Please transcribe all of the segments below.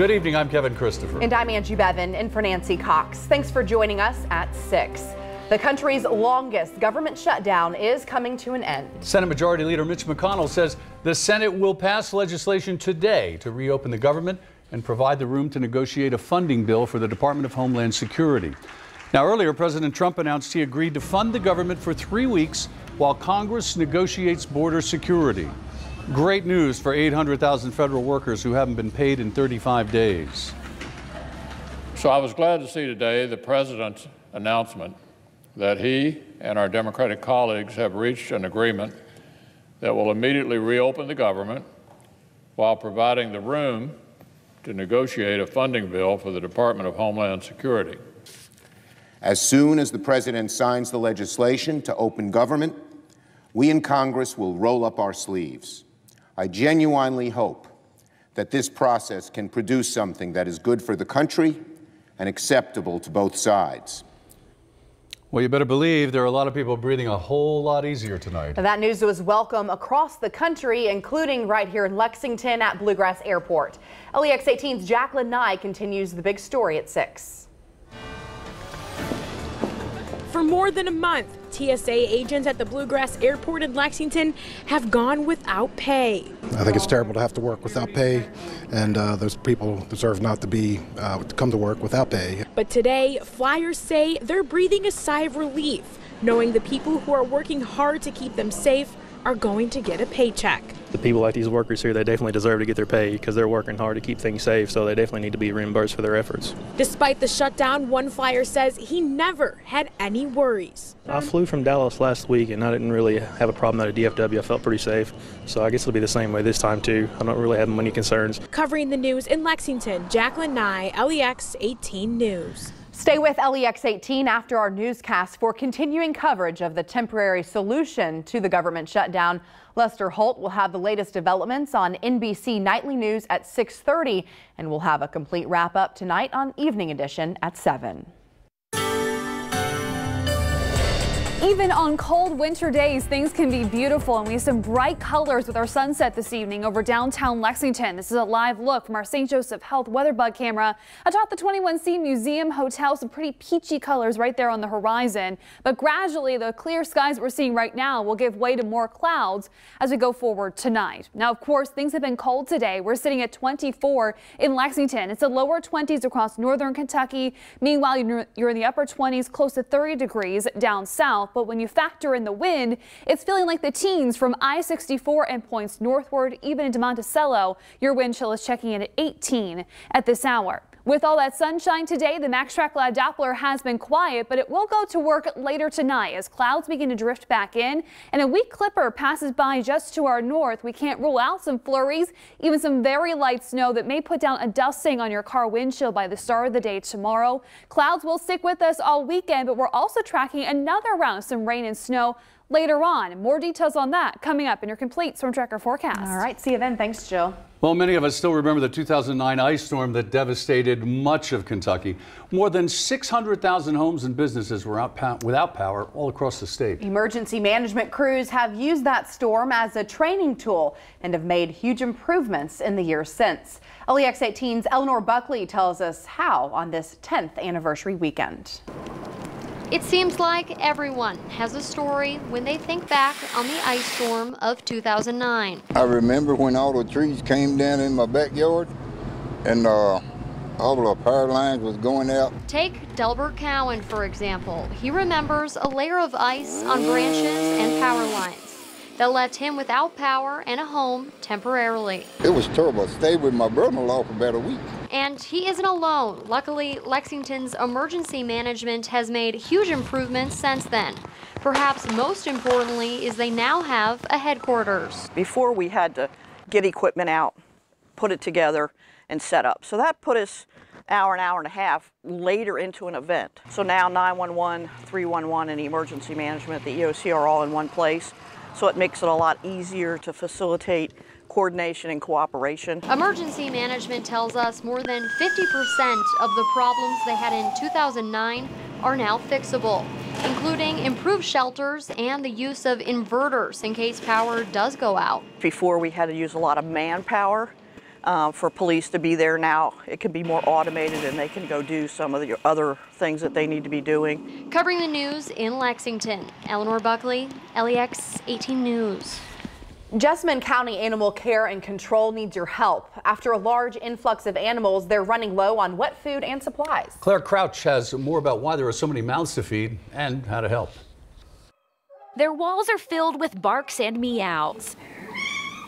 Good evening, I'm Kevin Christopher. And I'm Angie Bevin, in for Nancy Cox. Thanks for joining us at 6. The country's longest government shutdown is coming to an end. Senate Majority Leader Mitch McConnell says the Senate will pass legislation today to reopen the government and provide the room to negotiate a funding bill for the Department of Homeland Security. Now, earlier, President Trump announced he agreed to fund the government for 3 weeks while Congress negotiates border security. Great news for 800,000 federal workers who haven't been paid in 35 days. So I was glad to see today the President's announcement that he and our Democratic colleagues have reached an agreement that will immediately reopen the government while providing the room to negotiate a funding bill for the Department of Homeland Security. As soon as the President signs the legislation to open government, we in Congress will roll up our sleeves. I genuinely hope that this process can produce something that is good for the country and acceptable to both sides. Well, you better believe there are a lot of people breathing a whole lot easier tonight. That news was welcome across the country, including right here in Lexington at Bluegrass Airport. LEX 18's Jacqueline Nye continues the big story at 6. For more than a month, TSA agents at the Bluegrass Airport in Lexington have gone without pay. I think it's terrible to have to work without pay, and those people deserve not to be to come to work without pay. But today, flyers say they're breathing a sigh of relief, knowing the people who are working hard to keep them safe are going to get a paycheck. The people like these workers here, they definitely deserve to get their pay because they're working hard to keep things safe, so they definitely need to be reimbursed for their efforts. Despite the shutdown, one flyer says he never had any worries. I flew from Dallas last week and I didn't really have a problem at a DFW. I felt pretty safe, so I guess it'll be the same way this time too. I don't really have many concerns. Covering the news in Lexington, Jacqueline Nye, LEX 18 News. Stay with LEX 18 after our newscast for continuing coverage of the temporary solution to the government shutdown. Lester Holt will have the latest developments on NBC Nightly News at 6:30, and we'll have a complete wrap up tonight on Evening Edition at 7. Even on cold winter days, things can be beautiful, and we have some bright colors with our sunset this evening over downtown Lexington. This is a live look from our St. Joseph Health weather bug camera. Atop the 21C Museum Hotel, some pretty peachy colors right there on the horizon. But gradually, the clear skies that we're seeing right now will give way to more clouds as we go forward tonight. Now, of course, things have been cold today. We're sitting at 24 in Lexington. It's the lower 20s across northern Kentucky. Meanwhile, you're in the upper 20s, close to 30 degrees down south. But when you factor in the wind, it's feeling like the teens from I-64 and points northward, even into Monticello. Your wind chill is checking in at 18 at this hour. With all that sunshine today, the Max Track Live Doppler has been quiet, but it will go to work later tonight as clouds begin to drift back in and a weak clipper passes by just to our north. We can't rule out some flurries, even some very light snow that may put down a dusting on your car windshield by the start of the day tomorrow. Clouds will stick with us all weekend, but we're also tracking another round of some rain and snow later on. More details on that coming up in your complete Storm Tracker forecast. All right, see you then. Thanks, Jill. Well, many of us still remember the 2009 ice storm that devastated much of Kentucky. More than 600,000 homes and businesses were without power all across the state. Emergency management crews have used that storm as a training tool and have made huge improvements in the years since. LEX 18's Eleanor Buckley tells us how on this 10th anniversary weekend. It seems like everyone has a story when they think back on the ice storm of 2009. I remember when all the trees came down in my backyard and all the power lines was going out. Take Delbert Cowan, for example. He remembers a layer of ice on branches and power lines that left him without power and a home temporarily. It was terrible. I stayed with my brother-in-law for about a week. And he isn't alone. Luckily, Lexington's emergency management has made huge improvements since then. Perhaps most importantly is they now have a headquarters. Before we had to get equipment out, put it together, and set up. So that put us an hour and a half later into an event. So now 911, 311, and emergency management, the EOC are all in one place. So it makes it a lot easier to facilitate coordination and cooperation. Emergency management tells us more than 50% of the problems they had in 2009 are now fixable, including improved shelters and the use of inverters in case power does go out. Before we had to use a lot of manpower for police to be there now. It can be more automated and they can go do some of the other things that they need to be doing. Covering the news in Lexington, Eleanor Buckley, LEX 18 News. Jessamine County Animal Care and Control needs your help. After a large influx of animals, they're running low on wet food and supplies. Claire Crouch has more about why there are so many mouths to feed and how to help. Their walls are filled with barks and meows.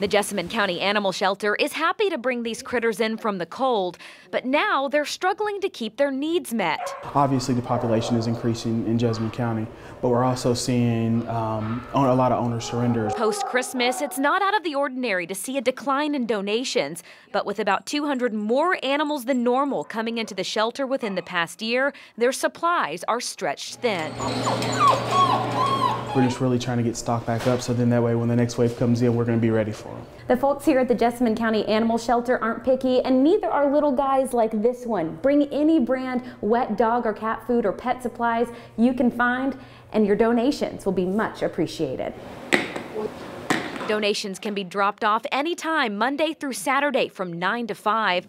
The Jessamine County Animal Shelter is happy to bring these critters in from the cold, but now they're struggling to keep their needs met. Obviously, the population is increasing in Jessamine County, but we're also seeing a lot of owner surrenders. Post-Christmas, it's not out of the ordinary to see a decline in donations, but with about 200 more animals than normal coming into the shelter within the past year, their supplies are stretched thin. We're just really trying to get stock back up so then that way when the next wave comes in, we're going to be ready for them. The folks here at the Jessamine County Animal Shelter aren't picky, and neither are little guys like this one. Bring any brand wet dog or cat food or pet supplies you can find, and your donations will be much appreciated. Donations can be dropped off anytime, Monday through Saturday from 9 to 5.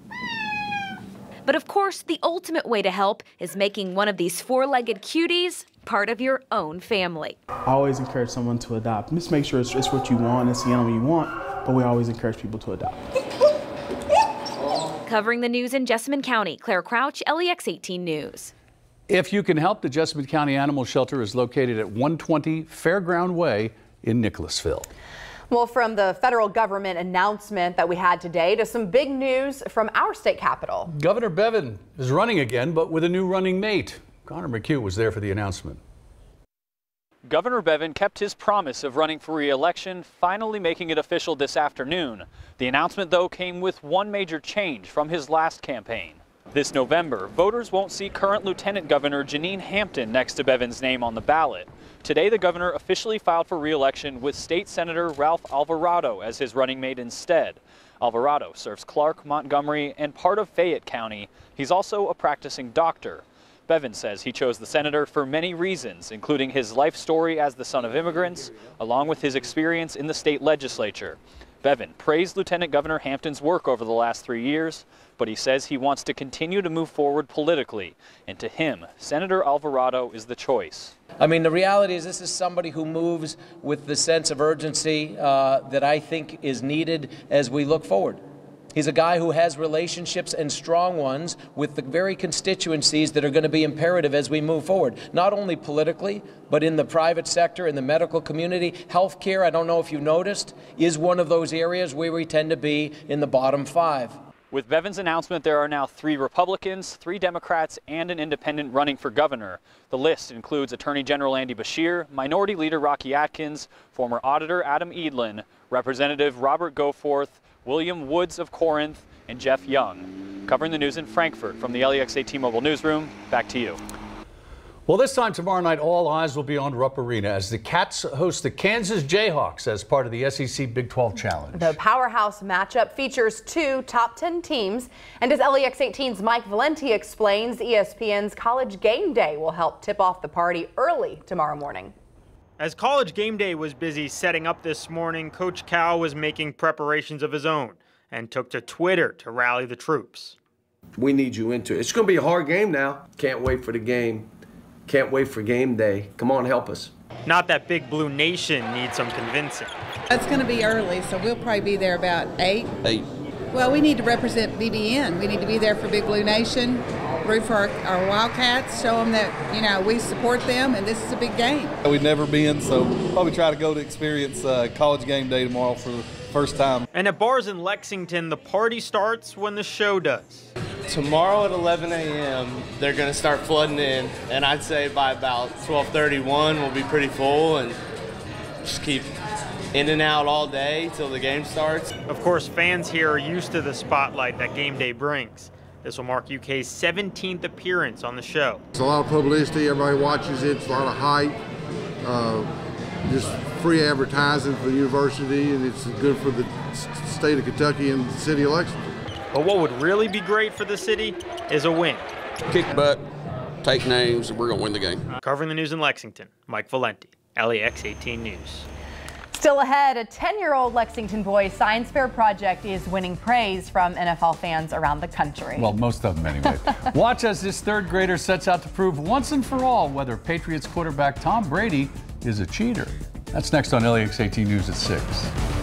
But of course, the ultimate way to help is making one of these four-legged cuties part of your own family. I always encourage someone to adopt. Just make sure it's what you want, it's the animal you want, but we always encourage people to adopt. Covering the news in Jessamine County, Claire Crouch, LEX 18 News. If you can help, the Jessamine County Animal Shelter is located at 120 Fairground Way in Nicholasville. Well, from the federal government announcement that we had today to some big news from our state capital. Governor Bevin is running again, but with a new running mate. Connor McHugh was there for the announcement. Governor Bevin kept his promise of running for re-election, finally making it official this afternoon. The announcement, though, came with one major change from his last campaign. This November, voters won't see current Lieutenant Governor Janine Hampton next to Bevin's name on the ballot. Today, the governor officially filed for re-election with State Senator Ralph Alvarado as his running mate instead. Alvarado serves Clark, Montgomery, and part of Fayette County. He's also a practicing doctor. Bevin says he chose the senator for many reasons, including his life story as the son of immigrants, along with his experience in the state legislature. Bevin praised Lieutenant Governor Hampton's work over the last 3 years, but he says he wants to continue to move forward politically. And to him, Senator Alvarado is the choice. I mean, the reality is this is somebody who moves with the sense of urgency that I think is needed as we look forward. He's a guy who has relationships, and strong ones, with the very constituencies that are going to be imperative as we move forward, not only politically, but in the private sector, in the medical community. Healthcare, I don't know if you noticed, is one of those areas where we tend to be in the bottom 5. With Bevin's announcement, there are now 3 Republicans, 3 Democrats, and an independent running for governor. The list includes Attorney General Andy Beshear, Minority Leader Rocky Atkins, former Auditor Adam Edlin, Representative Robert Goforth, William Woods of Corinth, and Jeff Young. Covering the news in Frankfort from the LEX T-Mobile Newsroom, back to you. Well, this time tomorrow night, all eyes will be on Rupp Arena as the Cats host the Kansas Jayhawks as part of the SEC Big 12 Challenge. The powerhouse matchup features 2 top 10 teams, and as LEX 18's Mike Valenti explains, ESPN's College Game Day will help tip off the party early tomorrow morning. As College Game Day was busy setting up this morning, Coach Cal was making preparations of his own and took to Twitter to rally the troops. We need you into it. It's going to be a hard game now. Can't wait for the game. Can't wait for game day. Come on, help us. Not that Big Blue Nation needs some convincing. It's going to be early, so we'll probably be there about 8. Well, we need to represent BBN. We need to be there for Big Blue Nation, root for our Wildcats, show them that, you know, we support them, and this is a big game. We've never been, so probably try to go to experience College Game Day tomorrow for the first time. And at bars in Lexington, the party starts when the show does. Tomorrow at 11 a.m., they're going to start flooding in, and I'd say by about 12:31 we'll be pretty full and just keep in and out all day till the game starts. Of course, fans here are used to the spotlight that Game Day brings. This will mark UK's 17th appearance on the show. It's a lot of publicity, everybody watches it, it's a lot of hype, just free advertising for the university, and it's good for the state of Kentucky and the city of Lexington. But what would really be great for the city is a win. Kick butt, take names, and we're going to win the game. Covering the news in Lexington, Mike Valenti, LEX 18 News. Still ahead, a 10-year-old Lexington boy's science fair project is winning praise from NFL fans around the country. Well, most of them anyway. Watch as this third grader sets out to prove once and for all whether Patriots quarterback Tom Brady is a cheater. That's next on LEX 18 News at 6.